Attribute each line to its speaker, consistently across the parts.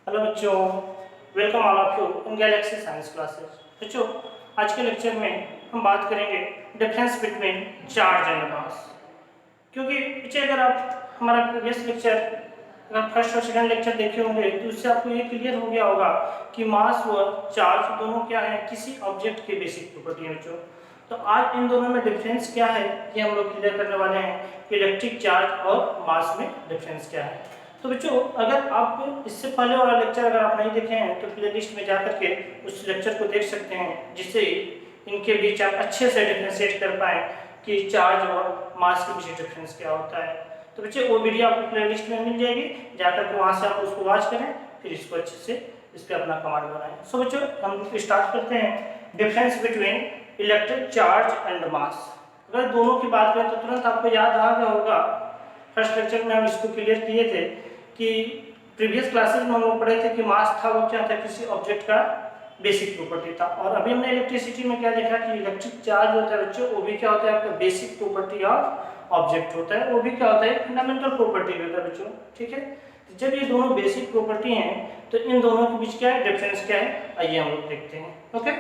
Speaker 1: Hello बच्चों, welcome all of you in Galaxy science classes. बच्चों, आज के लेक्चर में हम बात करेंगे difference between charge and mass. क्योंकि पीछे अगर आप हमारा प्रीवियस लेक्चर, अगर फर्स्ट और सेकंड लेक्चर देखे होंगे तो उससे आपको ये क्लियर हो गया होगा कि मास व चार्ज दोनों क्या है, किसी ऑब्जेक्ट की बेसिक प्रॉपर्टी है बच्चों। तो आज इन दोनों में डिफरेंस क्या है ये हम लोग क्लियर करने वाले हैं कि इलेक्ट्रिक चार्ज और मास में डिफरेंस क्या है। तो बच्चों, अगर आप इससे पहले वाला लेक्चर अगर आप नहीं देखे हैं तो प्लेलिस्ट में जा करके उस लेक्चर को देख सकते हैं, जिससे इनके बीच आप अच्छे से डिफरेंशिएट कर पाएँ कि चार्ज और मास के बीच डिफरेंस क्या होता है। तो बच्चे वो वीडियो आपको प्लेलिस्ट में मिल जाएगी, जाकर के वहाँ से आप उसको वॉच करें, फिर इसको अच्छे से इस पर अपना कमांड बनाएं। सो बच्चों, हम स्टार्ट करते हैं difference between electric charge and mass. अगर दोनों की बात करें तो तुरंत आपको याद आ गया होगा, फर्स्ट लेक्चर में हम इसको क्लियर किए थे कि प्रीवियस क्लासेस में हम लोग पढ़े थे कि मास था वो क्या था, किसी ऑब्जेक्ट का बेसिक प्रॉपर्टी था। और अभी हमने इलेक्ट्रिसिटी में क्या देखा कि इलेक्ट्रिक चार्ज होता है बच्चों, वो भी क्या होता है आपका बेसिक प्रॉपर्टी ऑफ ऑब्जेक्ट होता है, वो भी क्या होता है फंडामेंटल प्रॉपर्टी होता है बच्चों। ठीक है, जब ये दोनों बेसिक प्रॉपर्टी हैं तो इन दोनों के बीच क्या है, डिफरेंस क्या है, आइए हम लोग देखते हैं। ओके,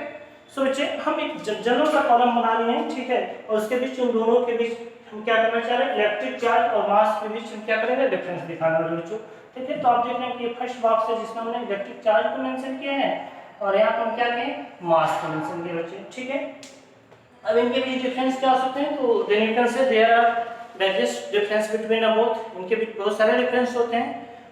Speaker 1: सो बच्चे, हम एक जनरल का कॉलम बना लिए हैं, ठीक है, और उसके बीच उन दोनों के बीच हम क्या करना चाह रहे हैं, इलेक्ट्रिक चार्ज और मास के बीच हम क्या करेंगे, डिफरेंस दिखाना है बच्चों। ठीक है, तो आप देख रहे हैं कि ये फर्स्ट बॉक्स है जिसमें हमने इलेक्ट्रिक चार्ज को मेंशन किया है और यहाँ पर हम क्या करें, मास को मेंशन किया बच्चे। ठीक है, अब इनके बीच डिफरेंस क्या हो सकते हैं, तो then you can say there are various difference between both. इनके बीच बहुत सारे डिफरेंस होते हैं,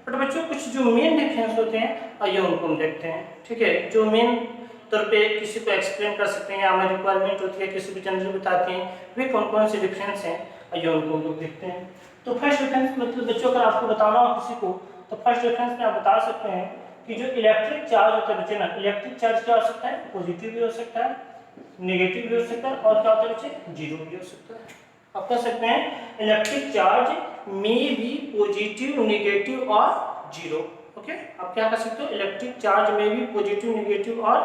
Speaker 1: बट बच्चों कुछ जो मेन डिफरेंस होते हैं आइए उनको हम देखते हैं। ठीक है, जो मेन तौर पे किसी को एक्सप्लेन कर सकते हैं या हमें रिक्वायरमेंट होती है किसी भी जनरल बताते हैं, वे कौन कौन से डिफरेंस हैं, आइए उनको हम लोग देखते हैं। तो फर्स्ट डिफरेंस मतलब बच्चों अगर आपको बताना हो किसी को, तो फर्स्ट डिफरेंस में आप बता सकते हैं कि जो इलेक्ट्रिक चार्ज होता है बच्चे ना, इलेक्ट्रिक चार्ज क्या हो सकता है, पॉजिटिव भी हो सकता है, नेगेटिव भी हो सकता है, और क्या होता है बच्चे, जीरो भी हो सकता है। आप कह सकते हैं electric charge may be positive, negative और जीरो। ओके, आप क्या कर सकते हो, इलेक्ट्रिक चार्ज में भी पॉजिटिव, नेगेटिव और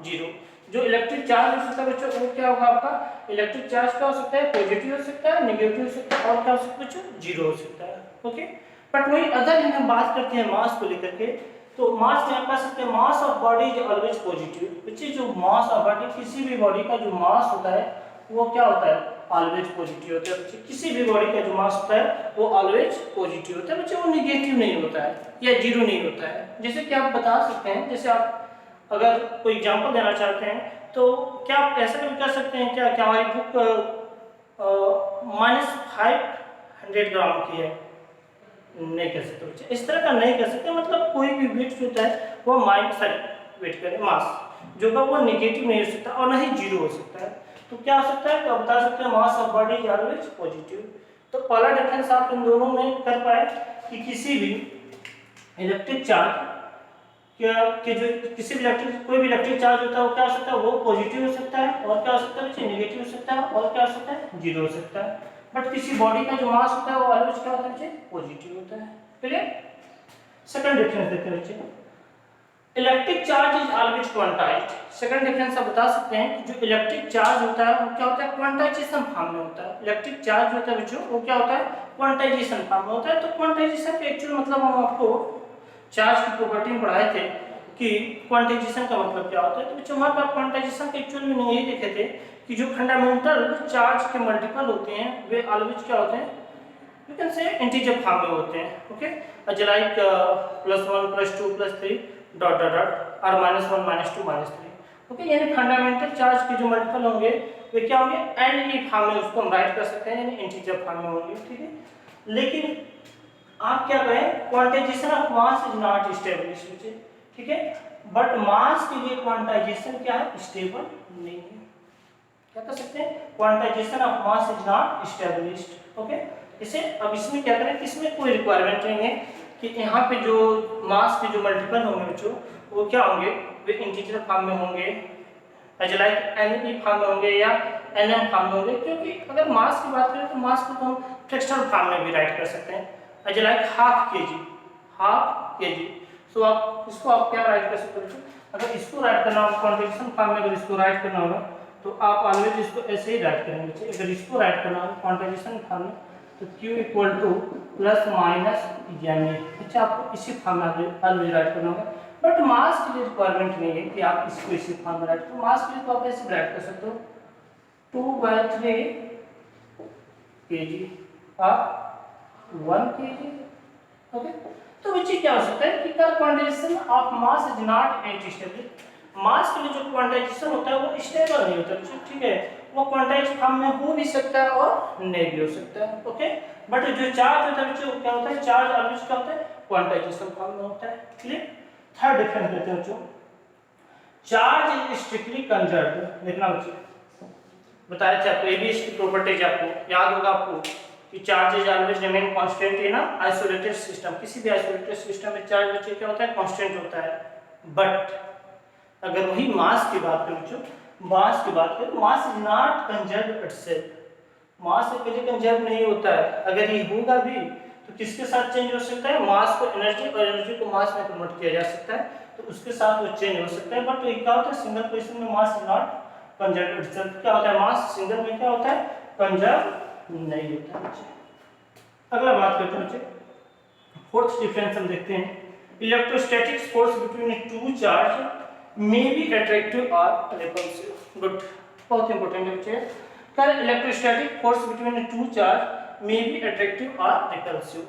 Speaker 1: जीरो। जो इलेक्ट्रिक चार्ज हो सकता है बच्चों वो क्या होगा आपका, इलेक्ट्रिक चार्ज क्या हो सकता है, पॉजिटिव हो सकता है, नेगेटिव हो सकता है, और क्या हो सकता है बच्चों, जीरो हो सकता है। ओके, बट वही अदर हम बात करते हैं मास को लेकर के, तो मास में आप कह सकते हैं mass of body is always positive. बच्चे, जो मास ऑफ बॉडी, किसी भी बॉडी का जो मास होता है वो क्या होता है, ऑलवेज पॉजिटिव होता है बच्चे। किसी भी बॉडी का जो मास होता है वो ऑलवेज पॉजिटिव होता है बच्चे, वो नेगेटिव नहीं होता है या जीरो नहीं होता है। जैसे कि आप बता सकते हैं, जैसे आप अगर कोई एग्जांपल देना चाहते हैं तो क्या आप ऐसा भी कर सकते हैं क्या, हमारी बुक -500 ग्राम की है, नहीं कर सकते बच्चे, इस तरह का नहीं कर सकते। मतलब कोई भी वेट होता है वो वेट करें मास जो का वो नेगेटिव नहीं हो सकता और ना ही जीरो हो सकता है। तो क्या हो सकता है, तो आप बता सकते हैं mass of body is always positive. तो पहला डिफरेंस आप इन दोनों में कर पाए कि किसी भी इलेक्ट्रिक चार्ज कि जो किसी भी इलेक्ट्रिक, कोई भी इलेक्ट्रिक चार्ज होता है वो क्या हो सकता है, वो पॉजिटिव हो सकता है, और क्या हो सकता है, नेगेटिव हो सकता है, और क्या हो सकता है, जीरो हो सकता है। बट किसी बॉडी का जो मास होता है वो ऑलवेज क्या होता है, पॉजिटिव होता है। क्लियर? सेकंड डिफरेंस देखते हैं बच्चे, electric charge is always quantized. Second difference आप बता सकते हैं कि जो इलेक्ट्रिक चार्ज होता है वो क्या होता है, क्वांटाइजेशन फॉर्म में होता है। इलेक्ट्रिक चार्ज होता है बच्चों वो क्या होता है, क्वांटाइजेशन फॉर्म में होता है। तो क्वांटाइजेशन के एक्चुअल मतलब हम आपको चार्ज की प्रॉपर्टी में पढ़ाए थे कि क्वांटाइजेशन का मतलब क्या होता है। तो बच्चों वहाँ पर क्वांटाइजेशन के एक्चुअल में यही देखे थे कि जो फंडामेंटल चार्ज के मल्टीपल होते हैं वे ऑलवेज क्या होते हैं, यू कैन से इंटीजर फॉर्म में होते हैं। Okay, like +1 +2 +3 dot dot dot और -1 -2 -3। ओके, यानी फंडामेंटल चार्ज के जो मल्टीपल होंगे वे क्या होंगे, एन फॉर्म में उसको हम राइट कर सकते हैं, यानी इंटीजर फॉर्म में होंगे। ठीक है, लेकिन आप क्या कहें, quantisation of mass is not established. ठीक है, बट मास के लिए क्वांटाइजेशन क्या है, स्टेबल नहीं है। क्या कर सकते हैं, quantisation of mass is not established. Okay, इसे अब इसमें क्या करें, इसमें कोई रिक्वायरमेंट नहीं है कि यहाँ पे जो मास के जो मल्टीपल होंगे बच्चों वो क्या होंगे, वे इंटीजर फॉर्म में होंगे, लाइक एन फॉर्म में होंगे या एन फॉर्म में होंगे। क्योंकि अगर मास की बात करें तो मास को हम फ्रैक्शनल फॉर्म में भी राइट कर सकते हैं, लाइक हाफ के जी। सो आप इसको आप क्या राइट कर सकते हो, अगर इसको राइट करना हो क्वांटिटेशन फॉर्म में, अगर इसको राइट करना होगा तो आप ऑलवेज इसको ऐसे ही राइट करेंगे। अगर इसको राइट करना हो क्वांटिटेशन फॉर्म में तो Q = प्लस माइनस यानी। अच्छा, आपको इसी फॉर्म में ऑलवेज राइट करना होगा, बट मास के लिए रिक्वायरमेंट नहीं है कि आप इसको इसी फॉर्म में राइट करो। मास के लिए तो आप ऐसे राइट कर सकते हो 2/3 kg और 1 kg। ओके, तो बच्चे क्या हो सकता है कि का quantisation of mass is not at stable. Mass के लिए जो क्वांटाइजेशन होता है वो स्टेबल नहीं होता बच्चे, ठीक है, वो क्वांटाइज फॉर्म में हो भी सकता है और नहीं भी हो सकता है। ओके, बट जो चार्ज होता है बच्चे वो क्या होता है, चार्ज ऑलवेज क्या होता है, क्वांटाइजेशन फॉर्म में होता है। क्लियर। थर्ड डिफरेंस देते हैं बच्चों, चार्ज इज स्ट्रिक्टली कंजर्व्ड। देखना बच्चे, बताया था आपको ये भी इसकी प्रॉपर्टीज आपको याद होगा आपको कि charge is always remain constant in isolated system. किसी भी आइसोलेटेड सिस्टम में चार्ज बच्चे क्या होता है, कांस्टेंट होता है। बट अगर वही मास की बात करें बच्चों, मास की बात करें, mass is not conserved itself. Mass कभी कंजर्व नहीं होता है। अगर ये होगा भी तो किसके साथ चेंज हो सकता है, मास को एनर्जी और एनर्जी को मास में कन्वर्ट किया जा सकता है, तो उसके साथ वो चेंज हो सकता है। बट क्या होता है, सिंगल पोजीशन में मास इज नॉट कंजर्व इटसेल्फ। क्या होता है, मास सिंगल में क्या होता है, कंजर्व नहीं होता है बच्चे। अगला बात करते हैं बच्चे, फोर्थ डिफरेंस हम देखते हैं, electrostatic force between two charge may be attractive और रिपल्सिव। गुड, बहुत इंपॉर्टेंट है बच्चे। कर electrostatic force between two charge may be attractive और रिपल्सिव।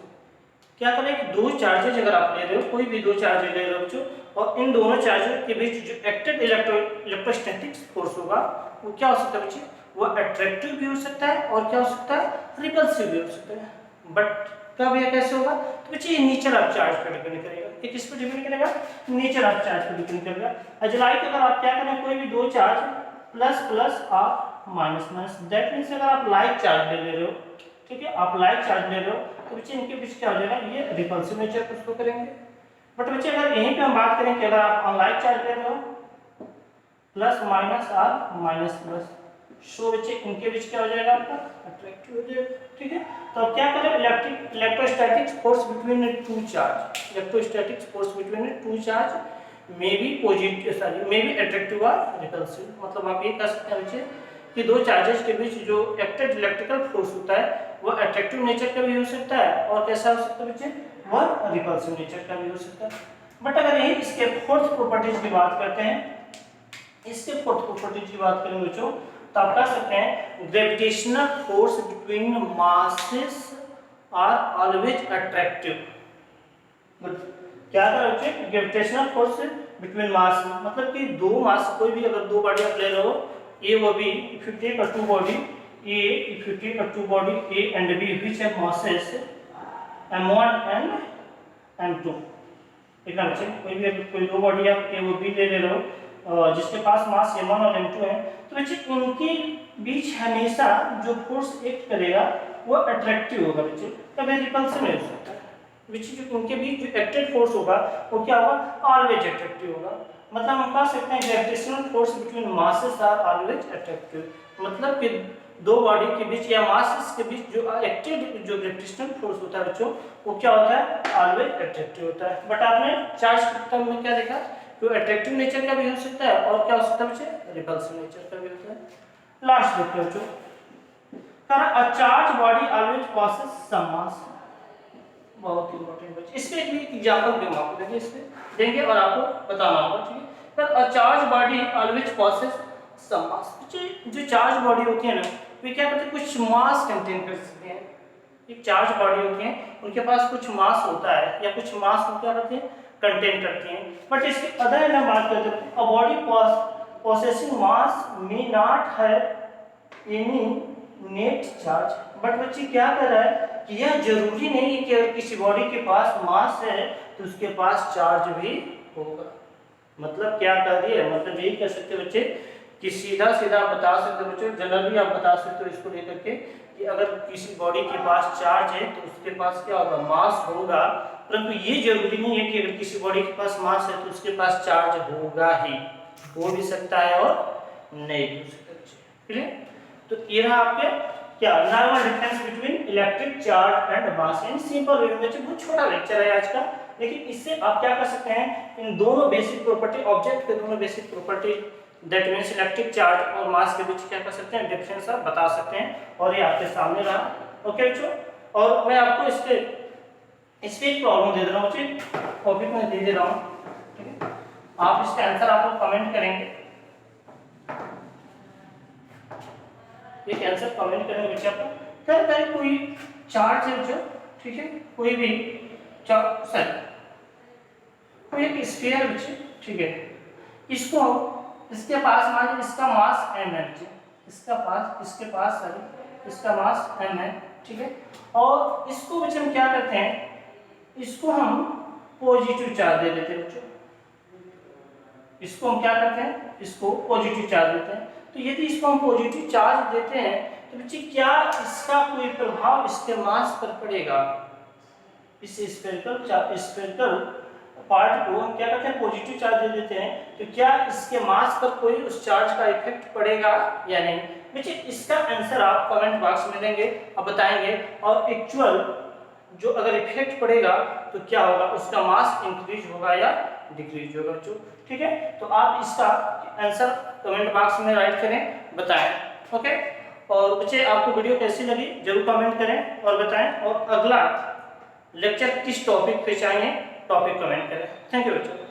Speaker 1: क्या करें कि दो चार्जेज अगर आप ले रहे हो, कोई भी दो चार्जेज ले रहे हो बच्चों, और इन दोनों चार्जेज के बीच जो एक्टेड इलेक्ट्रोस्टैटिक फोर्स होगा वो क्या हो सकता है बच्चे, वो अट्रैक्टिव भी हो सकता है और क्या हो सकता है, रिपल्सिव भी हो सकता है। बट कब यह कैसे होगा, तो बच्चे ये नेचर ऑफ चार्ज पर डिपेंड करेगा। ये किस पर डिपेंड करेगा, नेचर ऑफ चार्ज पर डिपेंड करेगा। लाइक अगर आप क्या करें, कोई भी दो चार्ज प्लस प्लस और माइनस माइनस, दैट मीन्स अगर आप लाइक चार्ज ले रहे हो, ठीक है, आप लाइक चार्ज ले रहे हो, तो बच्चे इनके बीच क्या हो जाएगा, ये रिपल्सिव नेचर कुछ तो करेंगे। बट बच्चे अगर यहीं पे हम बात करें कि अगर आप अनलाइक चार्ज ले रहे हो, प्लस माइनस और माइनस प्लस, सो बच्चे इनके बीच क्या हो जाएगा, आपका अट्रैक्टिव हो जाएगा। ठीक है, तो अब क्या करें, electrostatic force between two charge, electrostatic force between two charge may be positive, sorry may be attractive और रिपल्सिव। मतलब आप ये कह सकते हैं बच्चे कि दो चार्जेस के बीच जो एक्टेड इलेक्ट्रिकल फोर्स होता है वो अट्रैक्टिव नेचर का भी हो सकता है और कैसा हो सकता है बच्चे, वह रिपल्सिव नेचर का भी हो सकता है। बट अगर यही इसके फोर्थ प्रॉपर्टीज की बात करते हैं, इसके फोर्थ प्रॉपर्टीज की बात करें बच्चों, तो आप कह सकते हैं gravitational force between masses are always attractive. क्या था बच्चे, ग्रेविटेशनल फोर्स बिटवीन मास, मतलब कि दो मास, कोई भी अगर दो बॉडी आप ले रहे हो, ए व B, if you take a two body A, if you take a two body A and B which have masses m1 and m2, ठीक है बच्चे, कोई भी कोई दो बॉडी आप A व B ले रहे हो जिसके पास मास m1 और m2 है, तो बच्चे इनके बीच हमेशा जो फोर्स एक्ट करेगा वो अट्रैक्टिव होगा बच्चे, कभी रिपल्सिव नहीं हो सकता। बच्चे जो उनके बीच जो एक्टेड फोर्स होगा वो क्या होगा, ऑलवेज अट्रैक्टिव होगा। मतलब हम कह सकते हैं gravitational force between masses are always attractive, मतलब कि दो बॉडी के बीच या मासेस के बीच जो एक्टेड जो ग्रेविटेशनल फोर्स होता है बच्चों, वो क्या होता है, ऑलवेज अट्रैक्टिव होता है। बट आपने चार्ज सिस्टम में क्या देखा, वो अट्रैक्टिव नेचर का भी हो सकता है और क्या हो सकता है बच्चे, रिपल्सिव नेचर का भी होता है। लास्ट देखते हैं बच्चों, a charge body always possess some mass, बहुत इंपॉर्टेंट बच्चे, इसके भी एग्जांपल भी हम आपको देंगे, इसके देंगे और आपको बताना होगा। ठीक है, पर a charge body always possess some mass, जो चार्ज बॉडी होती है ना, वे क्या करते हैं, कुछ मास कंटेन कर सकते हैं। एक चार्ज बॉडी होती है, उनके पास कुछ मास होता है या कुछ मास वो क्या करते हैं, कंटेन करते हैं। बट इसके अदर एंड बात करते हैं, a body possessing mass may not have any net charge. But बच्चे क्या कर रहा है कि यह जरूरी नहीं है कि अगर किसी बॉडी के पास मास है तो उसके पास चार्ज भी होगा। मतलब क्या कर दिया, मतलब यही कह सकते बच्चे कि सीधा सीधा आप बता सकते हो बच्चों, जनरली आप बता सकते हो इसको लेकर के कि अगर किसी बॉडी के पास चार्ज है तो उसके पास क्या होगा, मास होगा। परंतु ये जरूरी नहीं है कि अगर किसी बॉडी के पास मास है तो उसके पास चार्ज होगा ही, हो भी सकता है और नहीं भी हो सकता है। तो ये रहा आपके क्या normal difference between electric charge and mass. In simple way में बहुत छोटा लेक्चर है आज का, लेकिन इससे आप क्या कर सकते हैं, इन दोनों बेसिक प्रॉपर्टी, ऑब्जेक्ट के दोनों basic property that means electric charge और मास के बीच क्या कर सकते हैं, डिफरेंस आप बता सकते हैं। और ये आपके सामने रहा। ओके बच्चों, और मैं आपको इसके इस पे एक प्रॉब्लम दे दे रहा हूँ बच्चे, टॉपिक में दे रहा हूँ, ठीक है। आप इसका आंसर आप लोग कमेंट करेंगे, एक आंसर कमेंट करेंगे बच्चे आपको। कहीं कोई चार्ज है बच्चों, ठीक है, कोई भी सर कोई एक स्फीयर है बच्चे, ठीक है, इसको इसके पास मान लीजिए इसका मास m है बच्चे, इसके पास सॉरी इसका मास m है, ठीक है। और इसको बच्चे हम क्या करते हैं, इसको हम पॉजिटिव चार्ज दे देते हैं बच्चों, इसको हम क्या करते हैं, इसको पॉजिटिव चार्ज देते हैं। तो यदि इसको हम पॉजिटिव चार्ज देते हैं तो बच्चे क्या इसका कोई प्रभाव इसके मास पर पड़ेगा, इस स्फेरिकल पार्ट को हम क्या करते हैं पॉजिटिव चार्ज दे देते हैं, तो क्या इसके मास पर कोई उस चार्ज का इफेक्ट पड़ेगा या नहीं। बच्चे इसका आंसर आप कमेंट बॉक्स में देंगे और बताएंगे, और एक्चुअल जो अगर इफेक्ट पड़ेगा तो क्या होगा, उसका मास इंक्रीज होगा या डिक्रीज होगा बच्चों, ठीक है। तो आप इसका आंसर कमेंट बॉक्स में राइट करें, बताएं, ओके। और बच्चे आपको वीडियो कैसी लगी जरूर कमेंट करें और बताएं, और अगला लेक्चर किस टॉपिक पे चाहिए टॉपिक कमेंट करें। थैंक यू बच्चों।